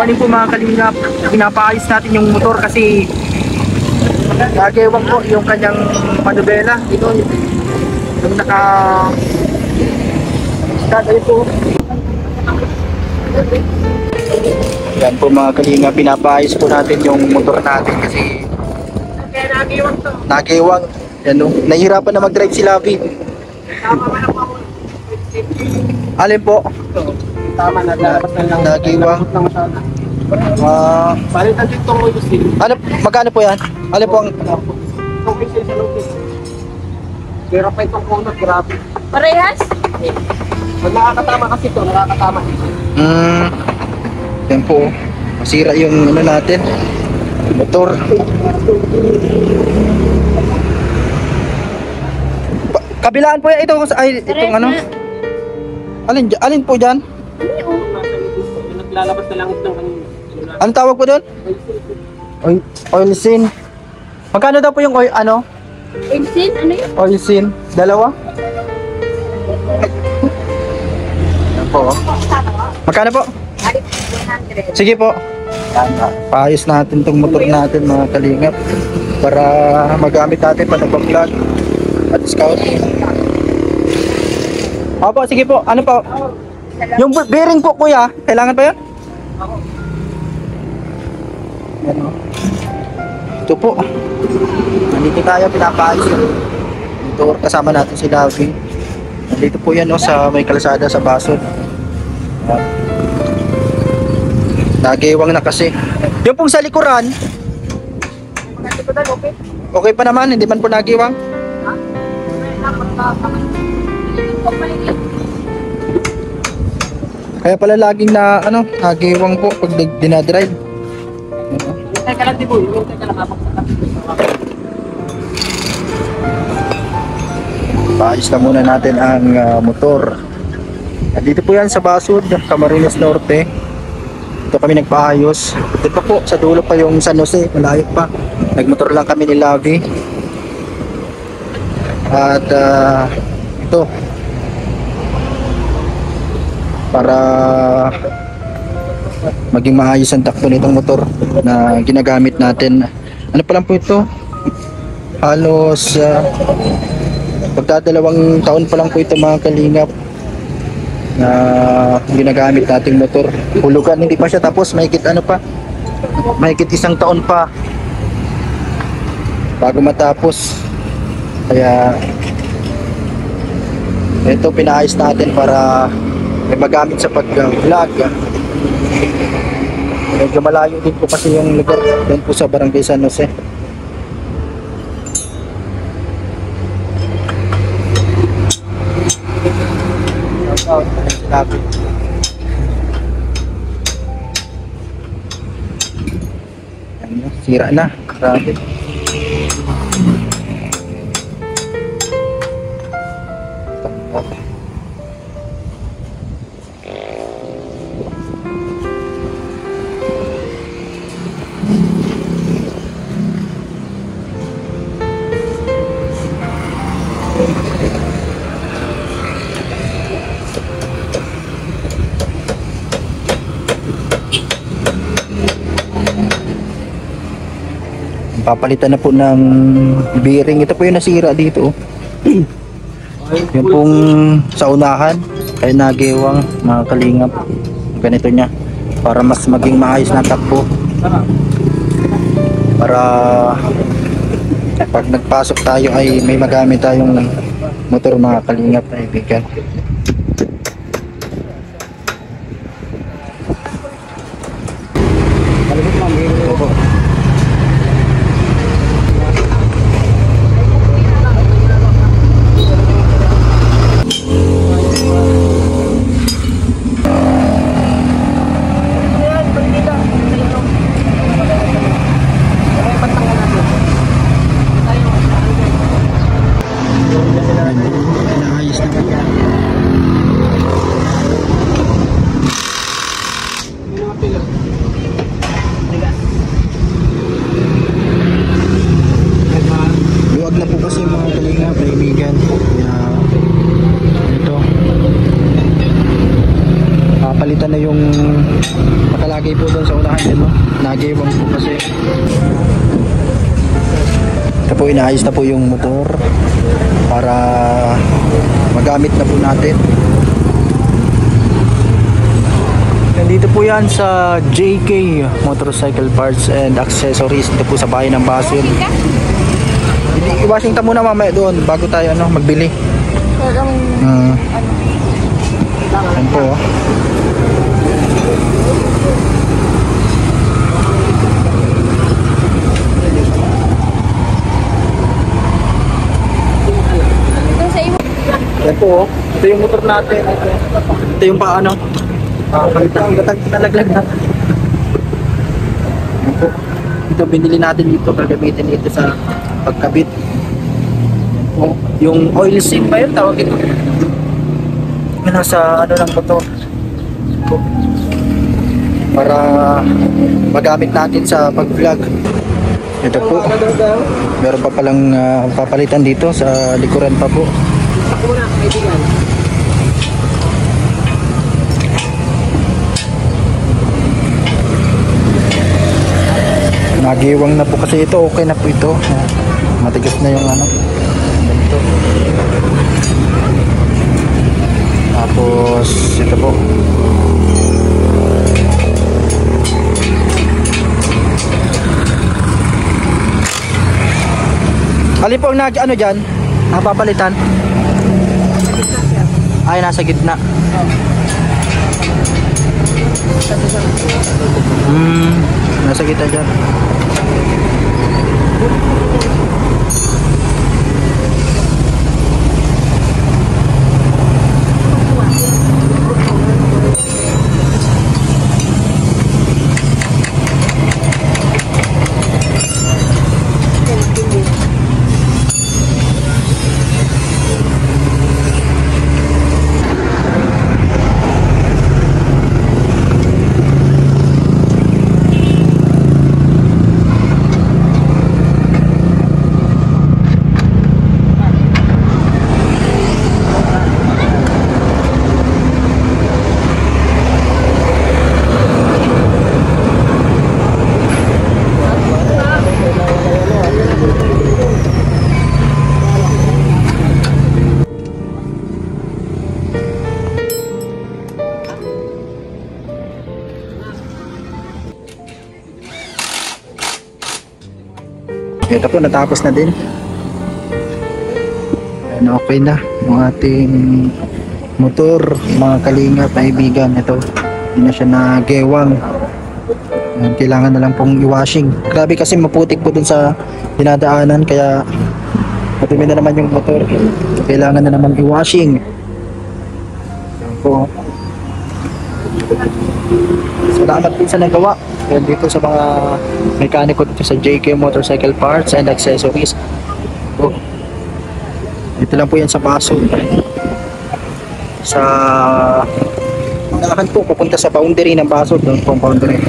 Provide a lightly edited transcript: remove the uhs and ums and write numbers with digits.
morning po mga kalingap. Pinapaayos natin yung motor kasi nagewang po yung kanyang manubela. Ito yung naka ayun po. Yan po mga kalingap, pinapaayos po natin yung motor natin kasi nagewang to. Nagewang. Yan o. Nahihirapan na mag-drive si Lavi. Alin po? Tama na, lalabas na lang. Nagewang. Palitan din itong oil seal. Ano, magkano po yan? Alin po ang... Itong oil seal sa lupit. Pero pa itong kunot, grabe. Parehas? Pag nakakatama kasi ito, nakakatama. Yan po. Masira yung ano natin. Motor. Kabilaan po yan ito. Ay, itong ano. Alin po dyan? Naglalabas na lang itong kanina. Anong tawag po doon? Oil seal. Magkano daw po yung oil, ano? Oil seal? Ano yun? Oil seal. Dalawa? Yan po. Magkano po? 100. Sige po. Paayos natin tong motor natin mga kalingap para magamit natin pa ng vlog at scout. Opo, sige po. Ano po? Yung bearing po kuya, kailangan pa yun? Ano? Ito po. Nandito tayo, pinapaayos yung motor. Kasama natin si Lavi. Nandito po yan sa may kalsada sa Basod. Nagewang na kasi. Yung pong sa likuran, okay pa naman, hindi man po nagewang. Kaya pala laging na ano, nagewang po pag dinadrive. Teka lang, Tiboy. Teka lang, Paayos na muna natin ang motor. Dito po yan sa Basod, Camarines Norte. Ito kami nagpaayos. Dito po sa dulo pa yung San Jose, malayo pa. Nagmotor lang kami ni Lavi. At ito para maging maayos ang takbo nitong motor na ginagamit natin. Ano pa lang po ito? Halos pagdadalawang taon pa lang po ito mga kalingap na ginagamit nating motor. Hulugan, hindi pa siya tapos, mahigit ano pa, mahigit isang taon pa bago matapos. Kaya ito pinaayos natin para may magamit sa pag-vlog. Medyo malayo din po kasi yung lugar doon po sa Barangay San Jose. Sira na, grabe. Papalitan na po ng bearing. Ito po yung nasira dito. Yung pong sa unahan ay nagewang mga kalingap. Ganito niya para mas maging maayos na takbo. Para pag nagpasok tayo ay may magamit tayong motor mga kalingap na ibigan. Ayos na Nagiwang po kasi. Ito po, inaayos na po yung motor para magamit na po natin. Nandito po yan sa JK Motorcycle Parts and Accessories. Ito po sa bahay ng Basel. I-washing ka muna mamaya doon bago tayo magbili. Yan po. Yan po. Ito yung motor natin. Ito yung paano. Nalaglag na. Yan po. Ito binili natin dito. Gagamitin ito sa pagkabit. Yan po. Yung oil seal ba yun? Tawag ito. Yung nasa lang po to. Para magamit natin sa pag-vlog. Ito po. Meron pa palang papalitan dito sa likuran pa po. Ako na, kaibigan. Nagiwang na po kasi ito. Okay na po ito. Matigas na yung ganito. Tapos ito po. Alin po ang dyan? Papalitan? Ay, nasa gitna. Nasa gitna dyan. Ito po, natapos na din. Ayan, okay na yung ating motor, mga kalingap, kaibigan. Ito, hindi na siya nagewang. Ayan, kailangan na lang pong i-washing. Grabe kasi maputik po dun sa dinadaanan, kaya matumi na naman yung motor. Kailangan na naman i-washing. Ayan po. Salamat po sa nagawa. Ayan, dito sa mga mekaniko dito sa JK Motorcycle Parts and Accessories. Oh. Dito lang po yan sa Basel. Sa unahan po, papunta sa boundary ng Basel. Doon po ang boundary.